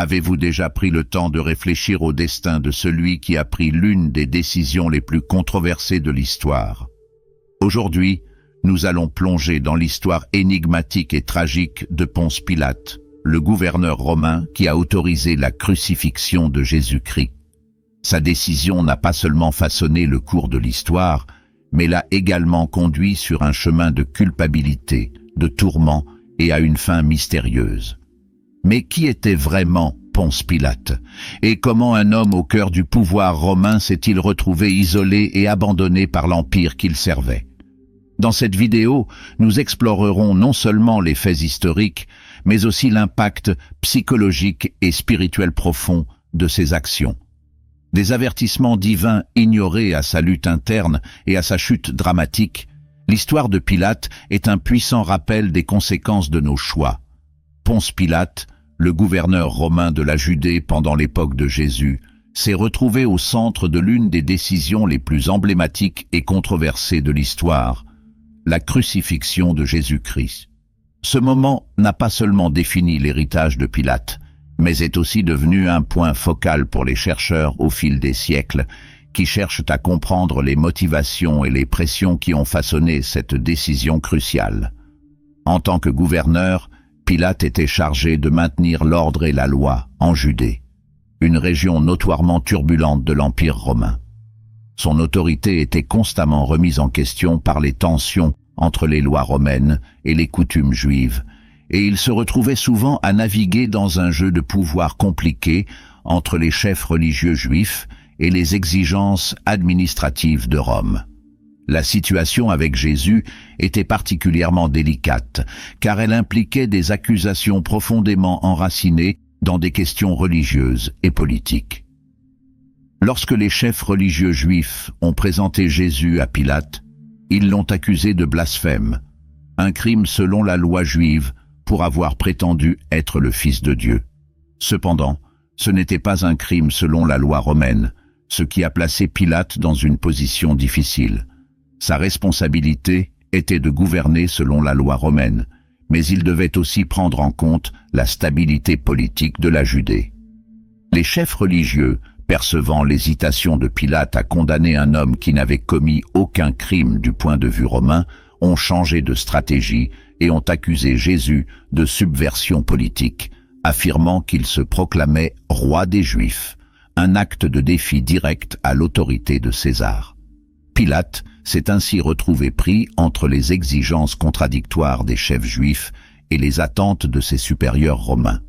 Avez-vous déjà pris le temps de réfléchir au destin de celui qui a pris l'une des décisions les plus controversées de l'histoire? Aujourd'hui, nous allons plonger dans l'histoire énigmatique et tragique de Ponce Pilate, le gouverneur romain qui a autorisé la crucifixion de Jésus-Christ. Sa décision n'a pas seulement façonné le cours de l'histoire, mais l'a également conduit sur un chemin de culpabilité, de tourment et à une fin mystérieuse. Mais qui était vraiment Ponce Pilate? Et comment un homme au cœur du pouvoir romain s'est-il retrouvé isolé et abandonné par l'empire qu'il servait? Dans cette vidéo, nous explorerons non seulement les faits historiques, mais aussi l'impact psychologique et spirituel profond de ses actions. Des avertissements divins ignorés à sa lutte interne et à sa chute dramatique, l'histoire de Pilate est un puissant rappel des conséquences de nos choix. Ponce Pilate, le gouverneur romain de la Judée pendant l'époque de Jésus, s'est retrouvé au centre de l'une des décisions les plus emblématiques et controversées de l'histoire, la crucifixion de Jésus-Christ. Ce moment n'a pas seulement défini l'héritage de Pilate, mais est aussi devenu un point focal pour les chercheurs au fil des siècles, qui cherchent à comprendre les motivations et les pressions qui ont façonné cette décision cruciale. En tant que gouverneur, Pilate était chargé de maintenir l'ordre et la loi en Judée, une région notoirement turbulente de l'Empire romain. Son autorité était constamment remise en question par les tensions entre les lois romaines et les coutumes juives, et il se retrouvait souvent à naviguer dans un jeu de pouvoir compliqué entre les chefs religieux juifs et les exigences administratives de Rome. La situation avec Jésus était particulièrement délicate, car elle impliquait des accusations profondément enracinées dans des questions religieuses et politiques. Lorsque les chefs religieux juifs ont présenté Jésus à Pilate, ils l'ont accusé de blasphème, un crime selon la loi juive pour avoir prétendu être le Fils de Dieu. Cependant, ce n'était pas un crime selon la loi romaine, ce qui a placé Pilate dans une position difficile. Sa responsabilité était de gouverner selon la loi romaine, mais il devait aussi prendre en compte la stabilité politique de la Judée. Les chefs religieux, percevant l'hésitation de Pilate à condamner un homme qui n'avait commis aucun crime du point de vue romain, ont changé de stratégie et ont accusé Jésus de subversion politique, affirmant qu'il se proclamait roi des Juifs, un acte de défi direct à l'autorité de César. Pilate s'est ainsi retrouvé pris entre les exigences contradictoires des chefs juifs et les attentes de ses supérieurs romains.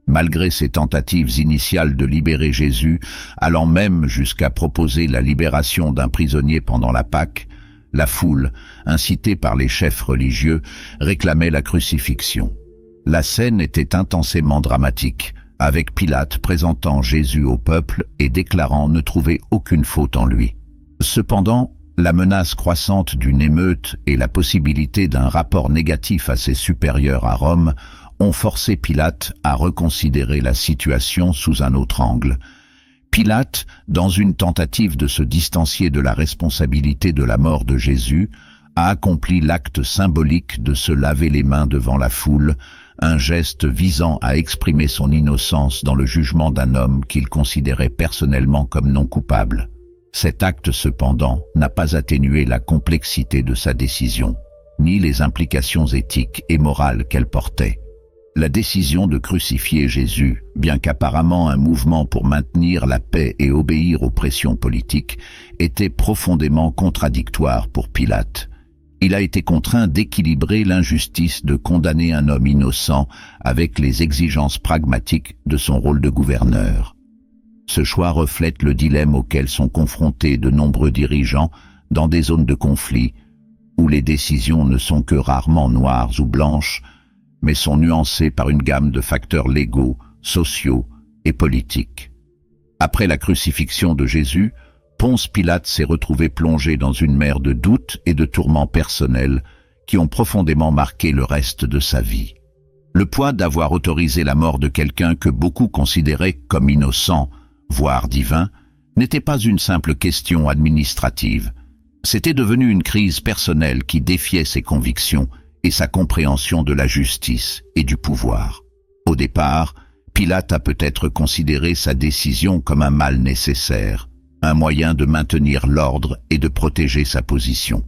Malgré ses tentatives initiales de libérer Jésus, allant même jusqu'à proposer la libération d'un prisonnier pendant la Pâque, la foule, incitée par les chefs religieux, réclamait la crucifixion. La scène était intensément dramatique, avec Pilate présentant Jésus au peuple et déclarant ne trouver aucune faute en lui. Cependant, la menace croissante d'une émeute et la possibilité d'un rapport négatif à ses supérieurs à Rome ont forcé Pilate à reconsidérer la situation sous un autre angle. Pilate, dans une tentative de se distancier de la responsabilité de la mort de Jésus, a accompli l'acte symbolique de se laver les mains devant la foule, un geste visant à exprimer son innocence dans le jugement d'un homme qu'il considérait personnellement comme non coupable. Cet acte, cependant, n'a pas atténué la complexité de sa décision, ni les implications éthiques et morales qu'elle portait. La décision de crucifier Jésus, bien qu'apparemment un mouvement pour maintenir la paix et obéir aux pressions politiques, était profondément contradictoire pour Pilate. Il a été contraint d'équilibrer l'injustice de condamner un homme innocent avec les exigences pragmatiques de son rôle de gouverneur. Ce choix reflète le dilemme auquel sont confrontés de nombreux dirigeants dans des zones de conflit, où les décisions ne sont que rarement noires ou blanches, mais sont nuancées par une gamme de facteurs légaux, sociaux et politiques. Après la crucifixion de Jésus, Ponce Pilate s'est retrouvé plongé dans une mer de doutes et de tourments personnels qui ont profondément marqué le reste de sa vie. Le poids d'avoir autorisé la mort de quelqu'un que beaucoup considéraient comme innocent, voire divin, n'était pas une simple question administrative. C'était devenu une crise personnelle qui défiait ses convictions et sa compréhension de la justice et du pouvoir. Au départ, Pilate a peut-être considéré sa décision comme un mal nécessaire, un moyen de maintenir l'ordre et de protéger sa position.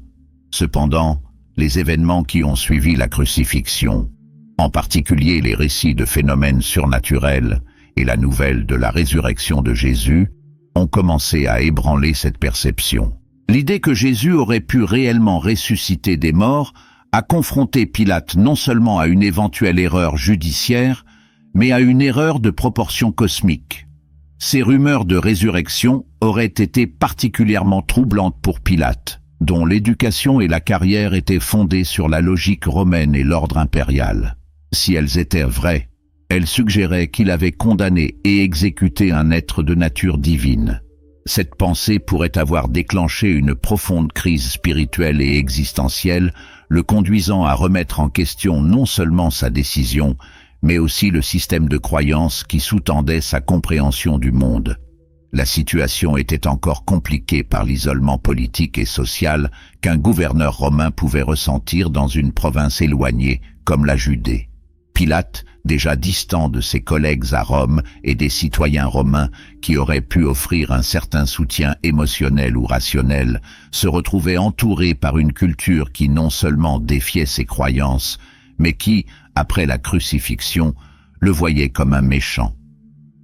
Cependant, les événements qui ont suivi la crucifixion, en particulier les récits de phénomènes surnaturels et la nouvelle de la résurrection de Jésus, ont commencé à ébranler cette perception. L'idée que Jésus aurait pu réellement ressusciter des morts a confronté Pilate non seulement à une éventuelle erreur judiciaire, mais à une erreur de proportion cosmique. Ces rumeurs de résurrection auraient été particulièrement troublantes pour Pilate, dont l'éducation et la carrière étaient fondées sur la logique romaine et l'ordre impérial. Si elles étaient vraies, elles suggéraient qu'il avait condamné et exécuté un être de nature divine. Cette pensée pourrait avoir déclenché une profonde crise spirituelle et existentielle, le conduisant à remettre en question non seulement sa décision, mais aussi le système de croyance qui sous-tendait sa compréhension du monde. La situation était encore compliquée par l'isolement politique et social qu'un gouverneur romain pouvait ressentir dans une province éloignée comme la Judée. Pilate, déjà distant de ses collègues à Rome et des citoyens romains qui auraient pu offrir un certain soutien émotionnel ou rationnel, se retrouvait entouré par une culture qui non seulement défiait ses croyances, mais qui, après la crucifixion, le voyait comme un méchant.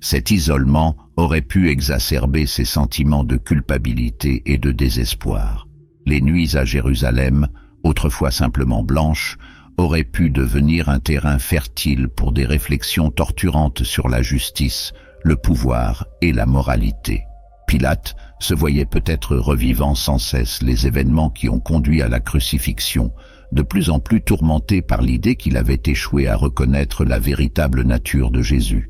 Cet isolement aurait pu exacerber ses sentiments de culpabilité et de désespoir. Les nuits à Jérusalem, autrefois simplement blanches, auraient pu devenir un terrain fertile pour des réflexions torturantes sur la justice, le pouvoir et la moralité. Pilate se voyait peut-être revivant sans cesse les événements qui ont conduit à la crucifixion, de plus en plus tourmenté par l'idée qu'il avait échoué à reconnaître la véritable nature de Jésus.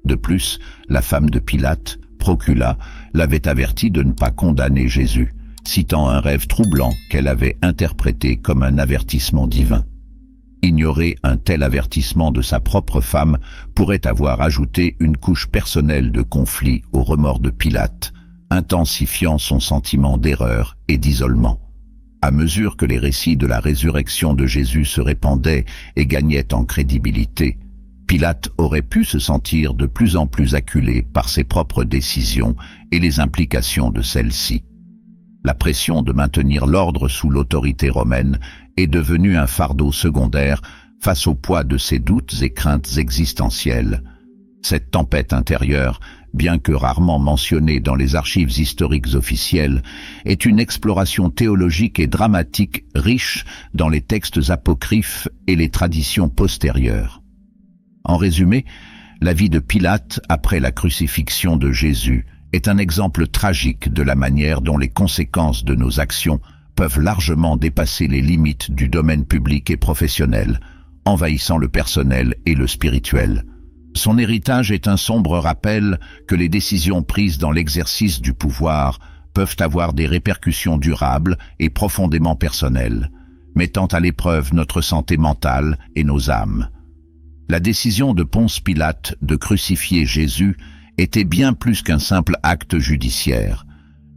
De plus, la femme de Pilate, Procula, l'avait averti de ne pas condamner Jésus, citant un rêve troublant qu'elle avait interprété comme un avertissement divin. Ignorer un tel avertissement de sa propre femme pourrait avoir ajouté une couche personnelle de conflit au remords de Pilate, intensifiant son sentiment d'erreur et d'isolement. À mesure que les récits de la résurrection de Jésus se répandaient et gagnaient en crédibilité, Pilate aurait pu se sentir de plus en plus acculé par ses propres décisions et les implications de celles-ci. La pression de maintenir l'ordre sous l'autorité romaine est devenue un fardeau secondaire face au poids de ses doutes et craintes existentielles. Cette tempête intérieure, bien que rarement mentionnée dans les archives historiques officielles, est une exploration théologique et dramatique riche dans les textes apocryphes et les traditions postérieures. En résumé, la vie de Pilate après la crucifixion de Jésus est un exemple tragique de la manière dont les conséquences de nos actions peuvent largement dépasser les limites du domaine public et professionnel, envahissant le personnel et le spirituel. Son héritage est un sombre rappel que les décisions prises dans l'exercice du pouvoir peuvent avoir des répercussions durables et profondément personnelles, mettant à l'épreuve notre santé mentale et nos âmes. La décision de Ponce Pilate de crucifier Jésus était bien plus qu'un simple acte judiciaire.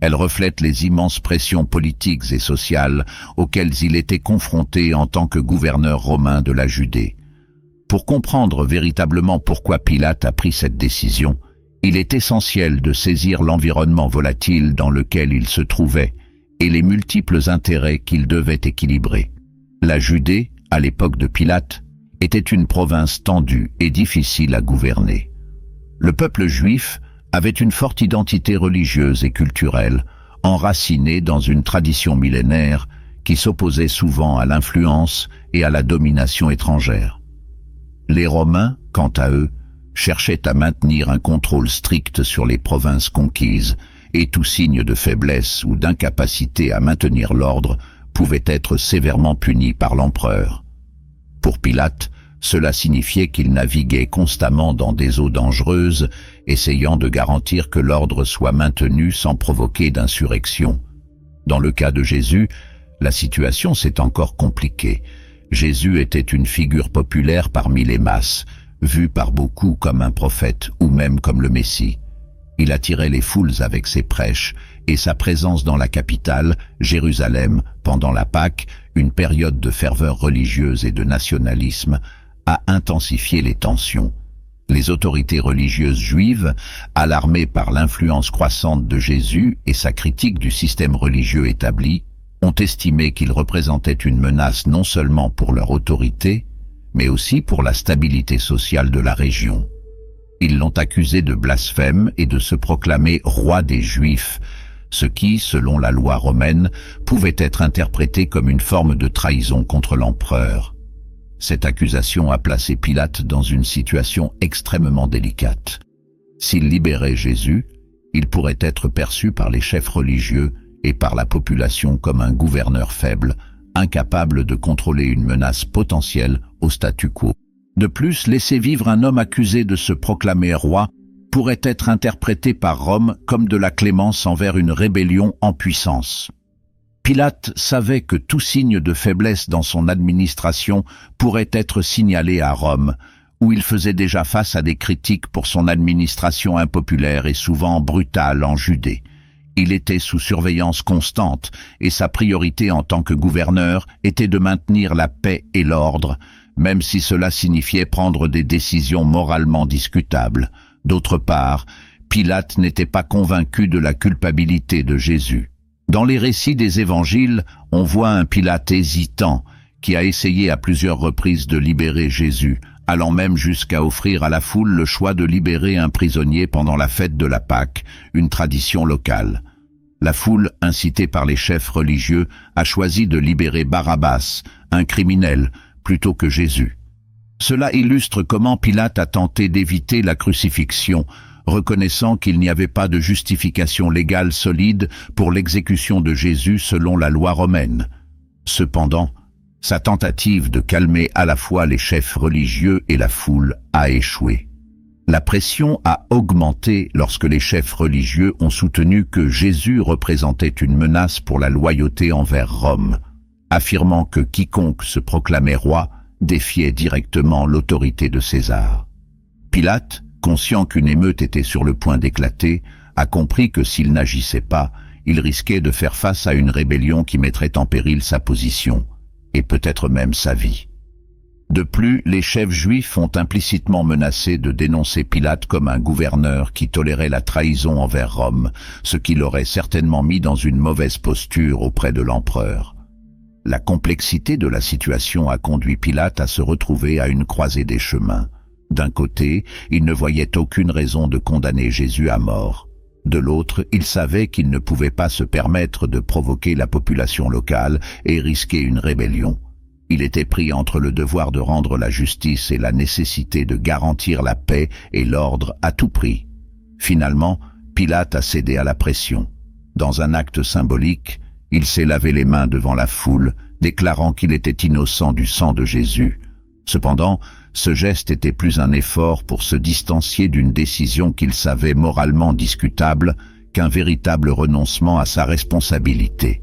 Elle reflète les immenses pressions politiques et sociales auxquelles il était confronté en tant que gouverneur romain de la Judée. Pour comprendre véritablement pourquoi Pilate a pris cette décision, il est essentiel de saisir l'environnement volatile dans lequel il se trouvait et les multiples intérêts qu'il devait équilibrer. La Judée, à l'époque de Pilate, était une province tendue et difficile à gouverner. Le peuple juif avait une forte identité religieuse et culturelle, enracinée dans une tradition millénaire qui s'opposait souvent à l'influence et à la domination étrangère. Les Romains, quant à eux, cherchaient à maintenir un contrôle strict sur les provinces conquises, et tout signe de faiblesse ou d'incapacité à maintenir l'ordre pouvait être sévèrement puni par l'empereur. Pour Pilate, cela signifiait qu'il naviguait constamment dans des eaux dangereuses, essayant de garantir que l'ordre soit maintenu sans provoquer d'insurrection. Dans le cas de Jésus, la situation s'est encore compliquée. Jésus était une figure populaire parmi les masses, vu par beaucoup comme un prophète ou même comme le Messie. Il attirait les foules avec ses prêches et sa présence dans la capitale, Jérusalem, pendant la Pâque, une période de ferveur religieuse et de nationalisme, a intensifié les tensions. Les autorités religieuses juives, alarmées par l'influence croissante de Jésus et sa critique du système religieux établi, ont estimé qu'il représentait une menace non seulement pour leur autorité, mais aussi pour la stabilité sociale de la région. Ils l'ont accusé de blasphème et de se proclamer roi des Juifs, ce qui, selon la loi romaine, pouvait être interprété comme une forme de trahison contre l'empereur. Cette accusation a placé Pilate dans une situation extrêmement délicate. S'il libérait Jésus, il pourrait être perçu par les chefs religieux et par la population comme un gouverneur faible, incapable de contrôler une menace potentielle au statu quo. De plus, laisser vivre un homme accusé de se proclamer roi pourrait être interprété par Rome comme de la clémence envers une rébellion en puissance. Pilate savait que tout signe de faiblesse dans son administration pourrait être signalé à Rome, où il faisait déjà face à des critiques pour son administration impopulaire et souvent brutale en Judée. Il était sous surveillance constante et sa priorité en tant que gouverneur était de maintenir la paix et l'ordre, même si cela signifiait prendre des décisions moralement discutables. D'autre part, Pilate n'était pas convaincu de la culpabilité de Jésus. Dans les récits des évangiles, on voit un Pilate hésitant qui a essayé à plusieurs reprises de libérer Jésus, allant même jusqu'à offrir à la foule le choix de libérer un prisonnier pendant la fête de la Pâque, une tradition locale. La foule, incitée par les chefs religieux, a choisi de libérer Barabbas, un criminel, plutôt que Jésus. Cela illustre comment Pilate a tenté d'éviter la crucifixion, reconnaissant qu'il n'y avait pas de justification légale solide pour l'exécution de Jésus selon la loi romaine. Cependant, sa tentative de calmer à la fois les chefs religieux et la foule a échoué. La pression a augmenté lorsque les chefs religieux ont soutenu que Jésus représentait une menace pour la loyauté envers Rome, affirmant que quiconque se proclamait roi défiait directement l'autorité de César. Pilate, conscient qu'une émeute était sur le point d'éclater, a compris que s'il n'agissait pas, il risquait de faire face à une rébellion qui mettrait en péril sa position, et peut-être même sa vie. De plus, les chefs juifs ont implicitement menacé de dénoncer Pilate comme un gouverneur qui tolérait la trahison envers Rome, ce qui l'aurait certainement mis dans une mauvaise posture auprès de l'empereur. La complexité de la situation a conduit Pilate à se retrouver à une croisée des chemins. D'un côté, il ne voyait aucune raison de condamner Jésus à mort. De l'autre, il savait qu'il ne pouvait pas se permettre de provoquer la population locale et risquer une rébellion. Il était pris entre le devoir de rendre la justice et la nécessité de garantir la paix et l'ordre à tout prix. Finalement, Pilate a cédé à la pression. Dans un acte symbolique, il s'est lavé les mains devant la foule, déclarant qu'il était innocent du sang de Jésus. Cependant, ce geste était plus un effort pour se distancier d'une décision qu'il savait moralement discutable qu'un véritable renoncement à sa responsabilité.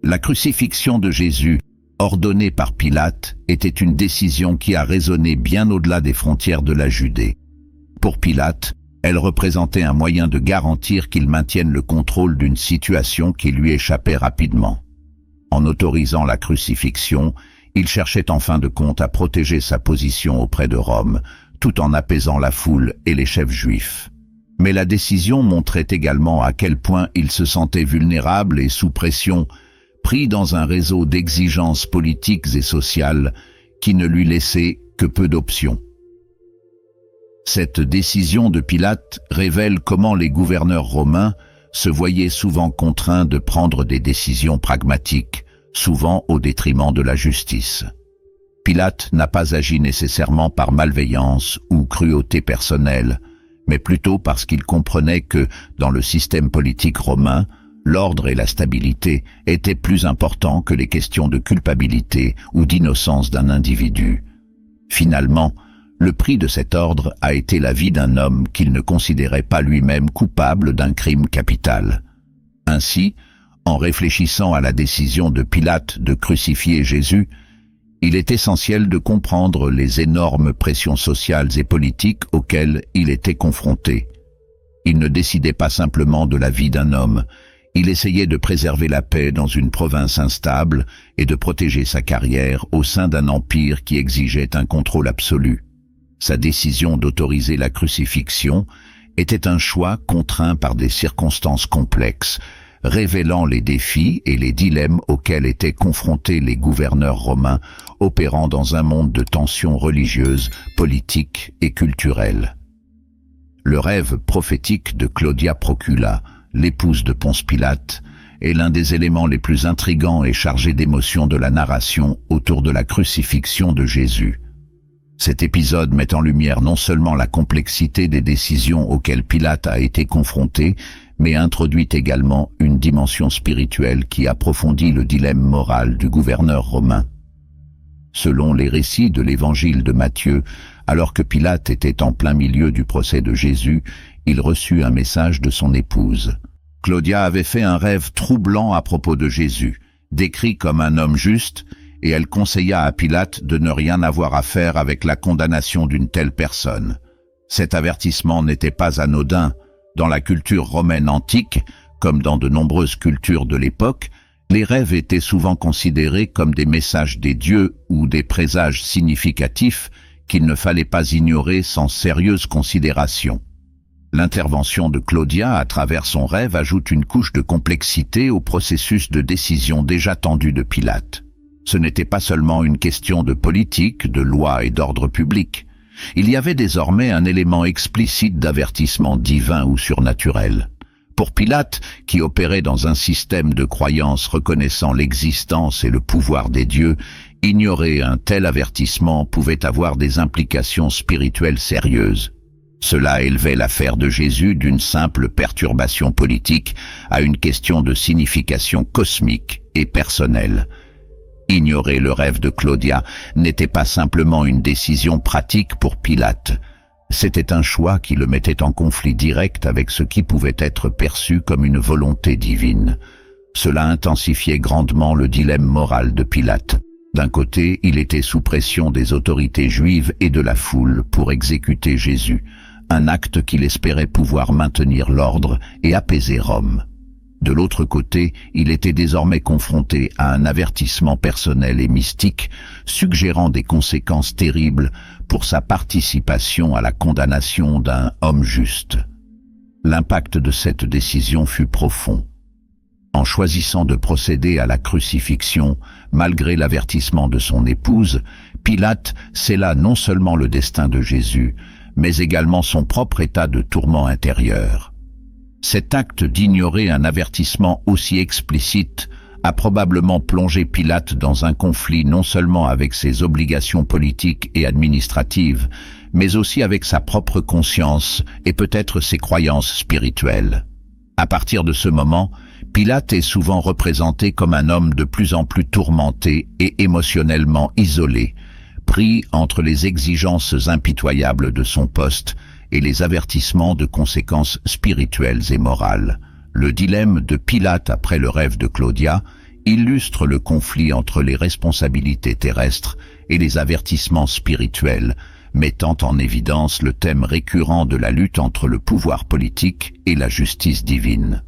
La crucifixion de Jésus, ordonnée par Pilate, était une décision qui a résonné bien au-delà des frontières de la Judée. Pour Pilate, elle représentait un moyen de garantir qu'il maintienne le contrôle d'une situation qui lui échappait rapidement. En autorisant la crucifixion, il cherchait en fin de compte à protéger sa position auprès de Rome, tout en apaisant la foule et les chefs juifs. Mais la décision montrait également à quel point il se sentait vulnérable et sous pression, pris dans un réseau d'exigences politiques et sociales qui ne lui laissait que peu d'options. Cette décision de Pilate révèle comment les gouverneurs romains se voyaient souvent contraints de prendre des décisions pragmatiques, souvent au détriment de la justice. Pilate n'a pas agi nécessairement par malveillance ou cruauté personnelle, mais plutôt parce qu'il comprenait que, dans le système politique romain, l'ordre et la stabilité étaient plus importants que les questions de culpabilité ou d'innocence d'un individu. Finalement, le prix de cet ordre a été la vie d'un homme qu'il ne considérait pas lui-même coupable d'un crime capital. Ainsi, en réfléchissant à la décision de Pilate de crucifier Jésus, il est essentiel de comprendre les énormes pressions sociales et politiques auxquelles il était confronté. Il ne décidait pas simplement de la vie d'un homme, il essayait de préserver la paix dans une province instable et de protéger sa carrière au sein d'un empire qui exigeait un contrôle absolu. Sa décision d'autoriser la crucifixion était un choix contraint par des circonstances complexes, révélant les défis et les dilemmes auxquels étaient confrontés les gouverneurs romains opérant dans un monde de tensions religieuses, politiques et culturelles. Le rêve prophétique de Claudia Procula, l'épouse de Ponce Pilate, est l'un des éléments les plus intrigants et chargés d'émotion de la narration autour de la crucifixion de Jésus. Cet épisode met en lumière non seulement la complexité des décisions auxquelles Pilate a été confronté, mais introduit également une dimension spirituelle qui approfondit le dilemme moral du gouverneur romain. Selon les récits de l'évangile de Matthieu, alors que Pilate était en plein milieu du procès de Jésus, il reçut un message de son épouse. Claudia avait fait un rêve troublant à propos de Jésus, décrit comme un homme juste, et elle conseilla à Pilate de ne rien avoir à faire avec la condamnation d'une telle personne. Cet avertissement n'était pas anodin. Dans la culture romaine antique, comme dans de nombreuses cultures de l'époque, les rêves étaient souvent considérés comme des messages des dieux ou des présages significatifs qu'il ne fallait pas ignorer sans sérieuse considération. L'intervention de Claudia à travers son rêve ajoute une couche de complexité au processus de décision déjà tendu de Pilate. Ce n'était pas seulement une question de politique, de loi et d'ordre public. Il y avait désormais un élément explicite d'avertissement divin ou surnaturel. Pour Pilate, qui opérait dans un système de croyance reconnaissant l'existence et le pouvoir des dieux, ignorer un tel avertissement pouvait avoir des implications spirituelles sérieuses. Cela élevait l'affaire de Jésus d'une simple perturbation politique à une question de signification cosmique et personnelle. Ignorer le rêve de Claudia n'était pas simplement une décision pratique pour Pilate. C'était un choix qui le mettait en conflit direct avec ce qui pouvait être perçu comme une volonté divine. Cela intensifiait grandement le dilemme moral de Pilate. D'un côté, il était sous pression des autorités juives et de la foule pour exécuter Jésus, un acte qu'il espérait pouvoir maintenir l'ordre et apaiser Rome. De l'autre côté, il était désormais confronté à un avertissement personnel et mystique, suggérant des conséquences terribles pour sa participation à la condamnation d'un homme juste. L'impact de cette décision fut profond. En choisissant de procéder à la crucifixion, malgré l'avertissement de son épouse, Pilate scella non seulement le destin de Jésus, mais également son propre état de tourment intérieur. Cet acte d'ignorer un avertissement aussi explicite a probablement plongé Pilate dans un conflit non seulement avec ses obligations politiques et administratives, mais aussi avec sa propre conscience et peut-être ses croyances spirituelles. À partir de ce moment, Pilate est souvent représenté comme un homme de plus en plus tourmenté et émotionnellement isolé, pris entre les exigences impitoyables de son poste et les avertissements de conséquences spirituelles et morales. Le dilemme de Pilate après le rêve de Claudia illustre le conflit entre les responsabilités terrestres et les avertissements spirituels, mettant en évidence le thème récurrent de la lutte entre le pouvoir politique et la justice divine.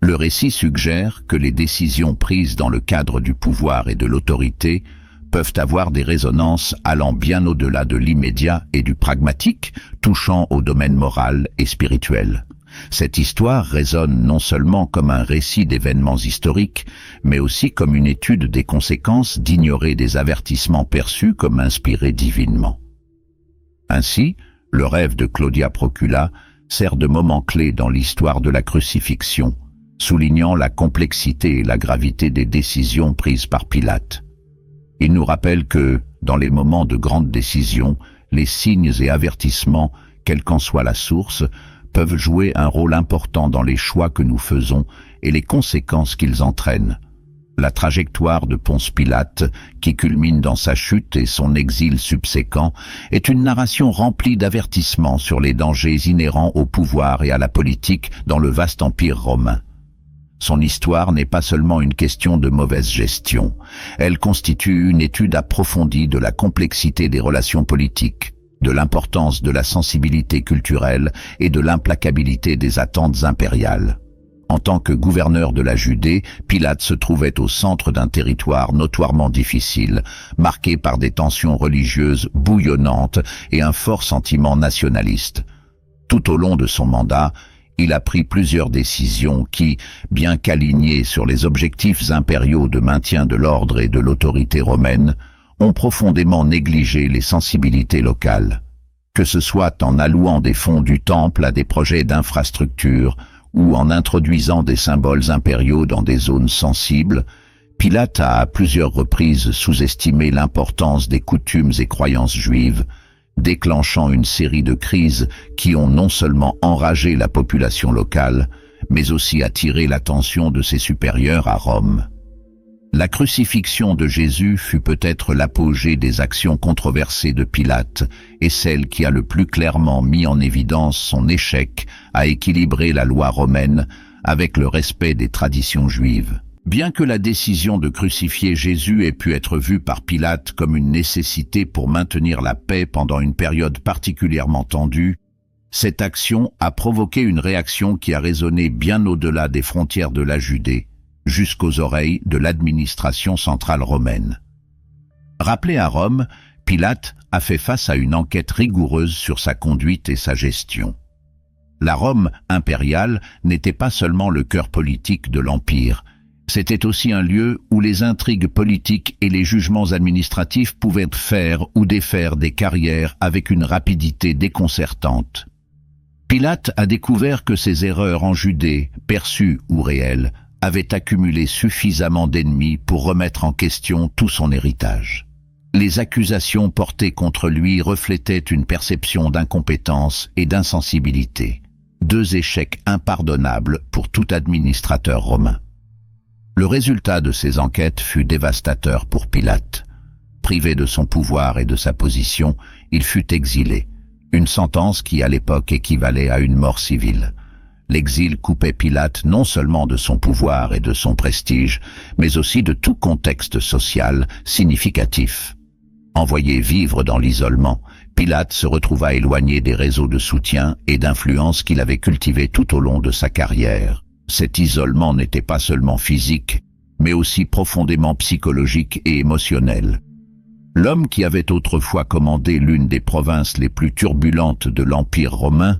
Le récit suggère que les décisions prises dans le cadre du pouvoir et de l'autorité peuvent avoir des résonances allant bien au-delà de l'immédiat et du pragmatique, touchant au domaine moral et spirituel. Cette histoire résonne non seulement comme un récit d'événements historiques, mais aussi comme une étude des conséquences d'ignorer des avertissements perçus comme inspirés divinement. Ainsi, le rêve de Claudia Procula sert de moment clé dans l'histoire de la crucifixion, soulignant la complexité et la gravité des décisions prises par Pilate. Il nous rappelle que, dans les moments de grandes décisions, les signes et avertissements, quelle qu'en soit la source, peuvent jouer un rôle important dans les choix que nous faisons et les conséquences qu'ils entraînent. La trajectoire de Ponce Pilate, qui culmine dans sa chute et son exil subséquent, est une narration remplie d'avertissements sur les dangers inhérents au pouvoir et à la politique dans le vaste empire romain. Son histoire n'est pas seulement une question de mauvaise gestion, elle constitue une étude approfondie de la complexité des relations politiques, de l'importance de la sensibilité culturelle et de l'implacabilité des attentes impériales. En tant que gouverneur de la Judée, Pilate se trouvait au centre d'un territoire notoirement difficile, marqué par des tensions religieuses bouillonnantes et un fort sentiment nationaliste. Tout au long de son mandat, il a pris plusieurs décisions qui, bien qu'alignées sur les objectifs impériaux de maintien de l'ordre et de l'autorité romaine, ont profondément négligé les sensibilités locales. Que ce soit en allouant des fonds du temple à des projets d'infrastructure ou en introduisant des symboles impériaux dans des zones sensibles, Pilate a à plusieurs reprises sous-estimé l'importance des coutumes et croyances juives, déclenchant une série de crises qui ont non seulement enragé la population locale, mais aussi attiré l'attention de ses supérieurs à Rome. La crucifixion de Jésus fut peut-être l'apogée des actions controversées de Pilate et celle qui a le plus clairement mis en évidence son échec à équilibrer la loi romaine avec le respect des traditions juives. Bien que la décision de crucifier Jésus ait pu être vue par Pilate comme une nécessité pour maintenir la paix pendant une période particulièrement tendue, cette action a provoqué une réaction qui a résonné bien au-delà des frontières de la Judée, jusqu'aux oreilles de l'administration centrale romaine. Rappelé à Rome, Pilate a fait face à une enquête rigoureuse sur sa conduite et sa gestion. La Rome impériale n'était pas seulement le cœur politique de l'Empire, c'était aussi un lieu où les intrigues politiques et les jugements administratifs pouvaient faire ou défaire des carrières avec une rapidité déconcertante. Pilate a découvert que ses erreurs en Judée, perçues ou réelles, avaient accumulé suffisamment d'ennemis pour remettre en question tout son héritage. Les accusations portées contre lui reflétaient une perception d'incompétence et d'insensibilité, deux échecs impardonnables pour tout administrateur romain. Le résultat de ces enquêtes fut dévastateur pour Pilate. Privé de son pouvoir et de sa position, il fut exilé, une sentence qui à l'époque équivalait à une mort civile. L'exil coupait Pilate non seulement de son pouvoir et de son prestige, mais aussi de tout contexte social significatif. Envoyé vivre dans l'isolement, Pilate se retrouva éloigné des réseaux de soutien et d'influence qu'il avait cultivés tout au long de sa carrière. Cet isolement n'était pas seulement physique, mais aussi profondément psychologique et émotionnel. L'homme qui avait autrefois commandé l'une des provinces les plus turbulentes de l'Empire romain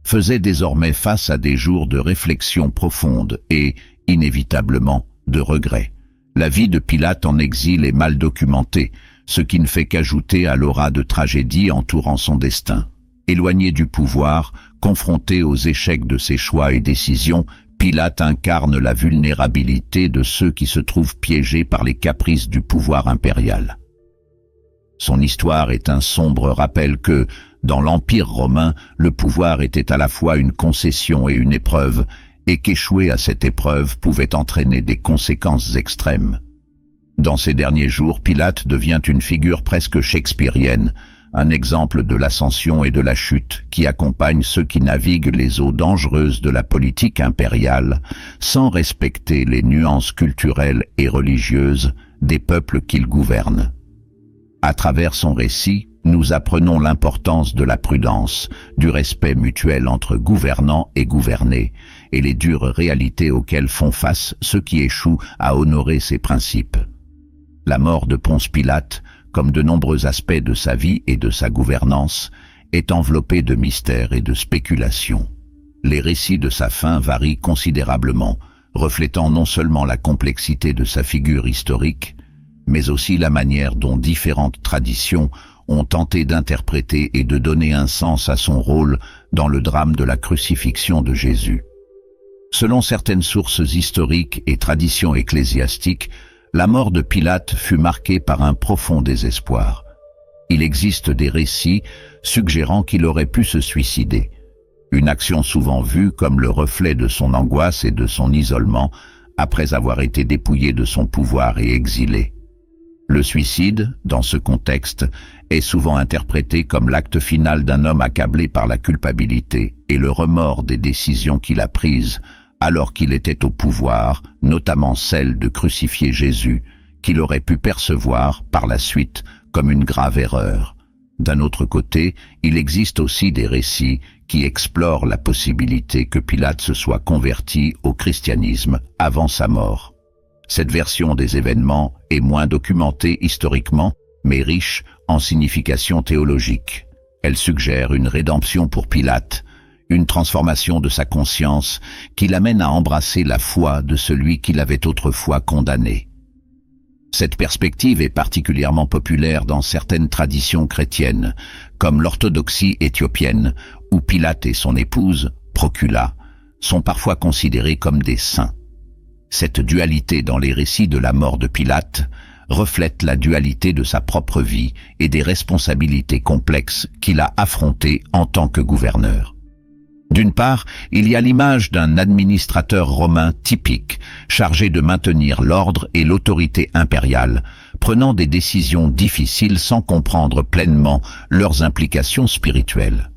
faisait désormais face à des jours de réflexion profonde et, inévitablement, de regret. La vie de Pilate en exil est mal documentée, ce qui ne fait qu'ajouter à l'aura de tragédie entourant son destin. Éloigné du pouvoir, confronté aux échecs de ses choix et décisions, Pilate incarne la vulnérabilité de ceux qui se trouvent piégés par les caprices du pouvoir impérial. Son histoire est un sombre rappel que, dans l'Empire romain, le pouvoir était à la fois une concession et une épreuve, et qu'échouer à cette épreuve pouvait entraîner des conséquences extrêmes. Dans ces derniers jours, Pilate devient une figure presque shakespearienne, un exemple de l'ascension et de la chute qui accompagne ceux qui naviguent les eaux dangereuses de la politique impériale, sans respecter les nuances culturelles et religieuses des peuples qu'il gouverne. À travers son récit, nous apprenons l'importance de la prudence, du respect mutuel entre gouvernants et gouvernés, et les dures réalités auxquelles font face ceux qui échouent à honorer ces principes. La mort de Ponce Pilate, comme de nombreux aspects de sa vie et de sa gouvernance, est enveloppée de mystères et de spéculations. Les récits de sa fin varient considérablement, reflétant non seulement la complexité de sa figure historique, mais aussi la manière dont différentes traditions ont tenté d'interpréter et de donner un sens à son rôle dans le drame de la crucifixion de Jésus. Selon certaines sources historiques et traditions ecclésiastiques, la mort de Pilate fut marquée par un profond désespoir. Il existe des récits suggérant qu'il aurait pu se suicider, une action souvent vue comme le reflet de son angoisse et de son isolement après avoir été dépouillé de son pouvoir et exilé. Le suicide, dans ce contexte, est souvent interprété comme l'acte final d'un homme accablé par la culpabilité et le remords des décisions qu'il a prises alors qu'il était au pouvoir, notamment celle de crucifier Jésus, qu'il aurait pu percevoir par la suite comme une grave erreur. D'un autre côté, il existe aussi des récits qui explorent la possibilité que Pilate se soit converti au christianisme avant sa mort. Cette version des événements est moins documentée historiquement, mais riche en signification théologique. Elle suggère une rédemption pour Pilate, une transformation de sa conscience qui l'amène à embrasser la foi de celui qui l'avait autrefois condamné. Cette perspective est particulièrement populaire dans certaines traditions chrétiennes, comme l'orthodoxie éthiopienne, où Pilate et son épouse, Procula, sont parfois considérés comme des saints. Cette dualité dans les récits de la mort de Pilate reflète la dualité de sa propre vie et des responsabilités complexes qu'il a affrontées en tant que gouverneur. D'une part, il y a l'image d'un administrateur romain typique, chargé de maintenir l'ordre et l'autorité impériale, prenant des décisions difficiles sans comprendre pleinement leurs implications spirituelles.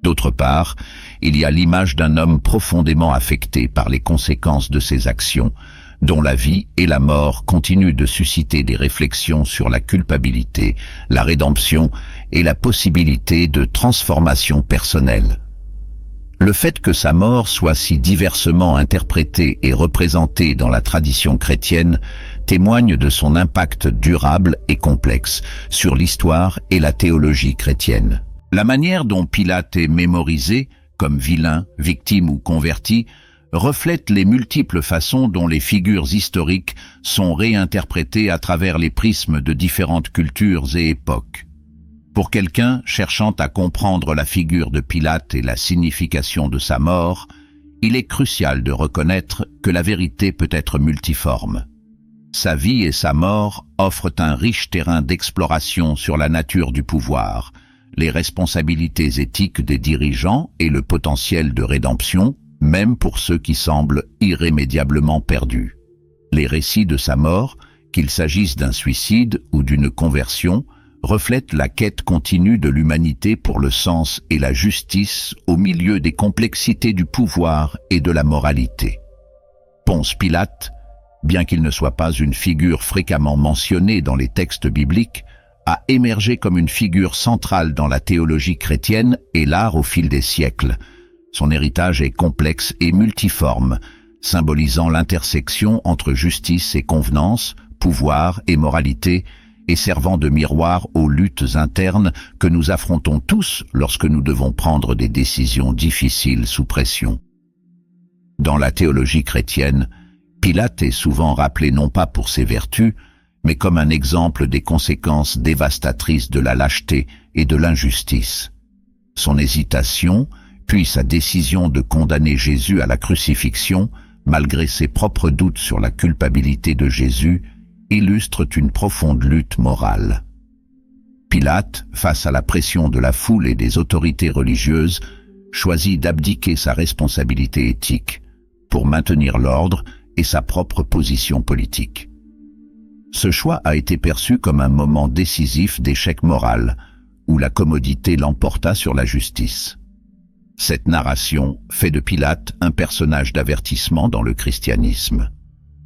D'autre part, il y a l'image d'un homme profondément affecté par les conséquences de ses actions, dont la vie et la mort continuent de susciter des réflexions sur la culpabilité, la rédemption et la possibilité de transformation personnelle. Le fait que sa mort soit si diversement interprétée et représentée dans la tradition chrétienne témoigne de son impact durable et complexe sur l'histoire et la théologie chrétienne. La manière dont Pilate est mémorisé, comme vilain, victime ou converti, reflète les multiples façons dont les figures historiques sont réinterprétées à travers les prismes de différentes cultures et époques. Pour quelqu'un cherchant à comprendre la figure de Pilate et la signification de sa mort, il est crucial de reconnaître que la vérité peut être multiforme. Sa vie et sa mort offrent un riche terrain d'exploration sur la nature du pouvoir, les responsabilités éthiques des dirigeants et le potentiel de rédemption, même pour ceux qui semblent irrémédiablement perdus. Les récits de sa mort, qu'il s'agisse d'un suicide ou d'une conversion, reflètent la quête continue de l'humanité pour le sens et la justice au milieu des complexités du pouvoir et de la moralité. Ponce Pilate, bien qu'il ne soit pas une figure fréquemment mentionnée dans les textes bibliques, a émergé comme une figure centrale dans la théologie chrétienne et l'art au fil des siècles. Son héritage est complexe et multiforme, symbolisant l'intersection entre justice et convenance, pouvoir et moralité, et servant de miroir aux luttes internes que nous affrontons tous lorsque nous devons prendre des décisions difficiles sous pression. Dans la théologie chrétienne, Pilate est souvent rappelé non pas pour ses vertus, mais comme un exemple des conséquences dévastatrices de la lâcheté et de l'injustice. Son hésitation, puis sa décision de condamner Jésus à la crucifixion, malgré ses propres doutes sur la culpabilité de Jésus, illustrent une profonde lutte morale. Pilate, face à la pression de la foule et des autorités religieuses, choisit d'abdiquer sa responsabilité éthique pour maintenir l'ordre et sa propre position politique. Ce choix a été perçu comme un moment décisif d'échec moral, où la commodité l'emporta sur la justice. Cette narration fait de Pilate un personnage d'avertissement dans le christianisme.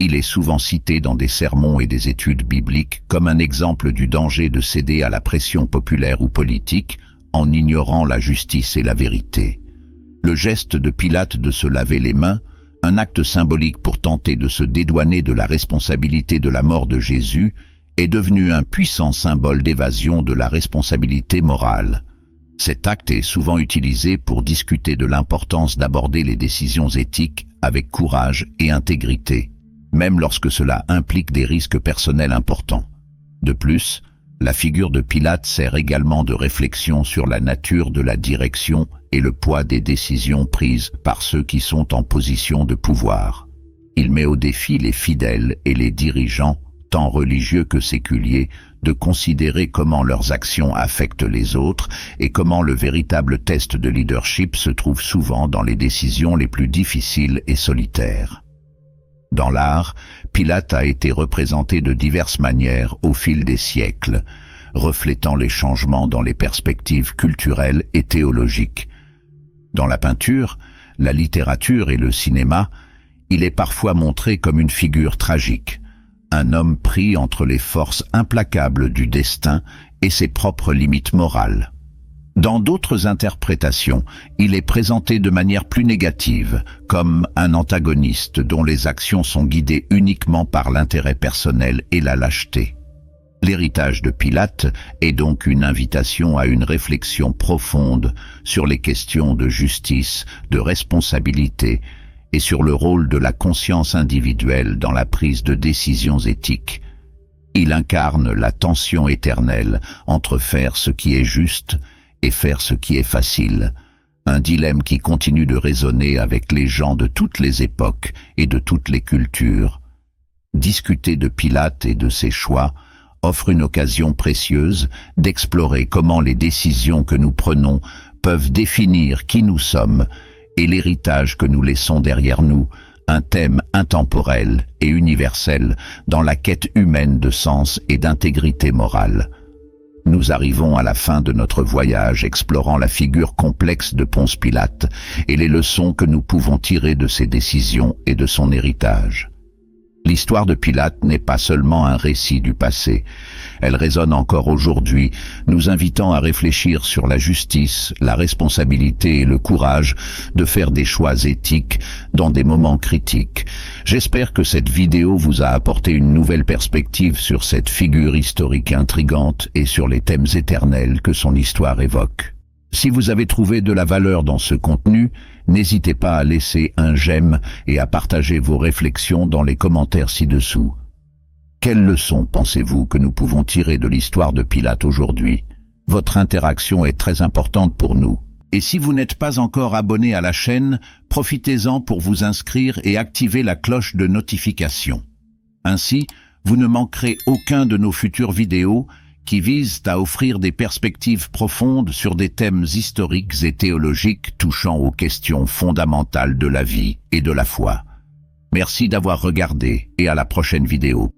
Il est souvent cité dans des sermons et des études bibliques comme un exemple du danger de céder à la pression populaire ou politique en ignorant la justice et la vérité. Le geste de Pilate de se laver les mains, un acte symbolique pour tenter de se dédouaner de la responsabilité de la mort de Jésus, est devenu un puissant symbole d'évasion de la responsabilité morale. Cet acte est souvent utilisé pour discuter de l'importance d'aborder les décisions éthiques avec courage et intégrité, même lorsque cela implique des risques personnels importants. De plus, la figure de Pilate sert également de réflexion sur la nature de la direction et le poids des décisions prises par ceux qui sont en position de pouvoir. Il met au défi les fidèles et les dirigeants, tant religieux que séculiers, de considérer comment leurs actions affectent les autres et comment le véritable test de leadership se trouve souvent dans les décisions les plus difficiles et solitaires. Dans l'art, Pilate a été représenté de diverses manières au fil des siècles, reflétant les changements dans les perspectives culturelles et théologiques. Dans la peinture, la littérature et le cinéma, il est parfois montré comme une figure tragique, un homme pris entre les forces implacables du destin et ses propres limites morales. Dans d'autres interprétations, il est présenté de manière plus négative, comme un antagoniste dont les actions sont guidées uniquement par l'intérêt personnel et la lâcheté. L'héritage de Pilate est donc une invitation à une réflexion profonde sur les questions de justice, de responsabilité et sur le rôle de la conscience individuelle dans la prise de décisions éthiques. Il incarne la tension éternelle entre faire ce qui est juste et faire ce qui est facile, un dilemme qui continue de résonner avec les gens de toutes les époques et de toutes les cultures. Discuter de Pilate et de ses choix offre une occasion précieuse d'explorer comment les décisions que nous prenons peuvent définir qui nous sommes et l'héritage que nous laissons derrière nous, un thème intemporel et universel dans la quête humaine de sens et d'intégrité morale. Nous arrivons à la fin de notre voyage explorant la figure complexe de Ponce Pilate et les leçons que nous pouvons tirer de ses décisions et de son héritage. L'histoire de Pilate n'est pas seulement un récit du passé, elle résonne encore aujourd'hui, nous invitant à réfléchir sur la justice, la responsabilité et le courage de faire des choix éthiques dans des moments critiques. J'espère que cette vidéo vous a apporté une nouvelle perspective sur cette figure historique intrigante et sur les thèmes éternels que son histoire évoque. Si vous avez trouvé de la valeur dans ce contenu, n'hésitez pas à laisser un j'aime et à partager vos réflexions dans les commentaires ci-dessous. Quelles leçons pensez-vous que nous pouvons tirer de l'histoire de Pilate aujourd'hui? Votre interaction est très importante pour nous. Et si vous n'êtes pas encore abonné à la chaîne, profitez-en pour vous inscrire et activer la cloche de notification. Ainsi, vous ne manquerez aucun de nos futures vidéos qui visent à offrir des perspectives profondes sur des thèmes historiques et théologiques touchant aux questions fondamentales de la vie et de la foi. Merci d'avoir regardé et à la prochaine vidéo.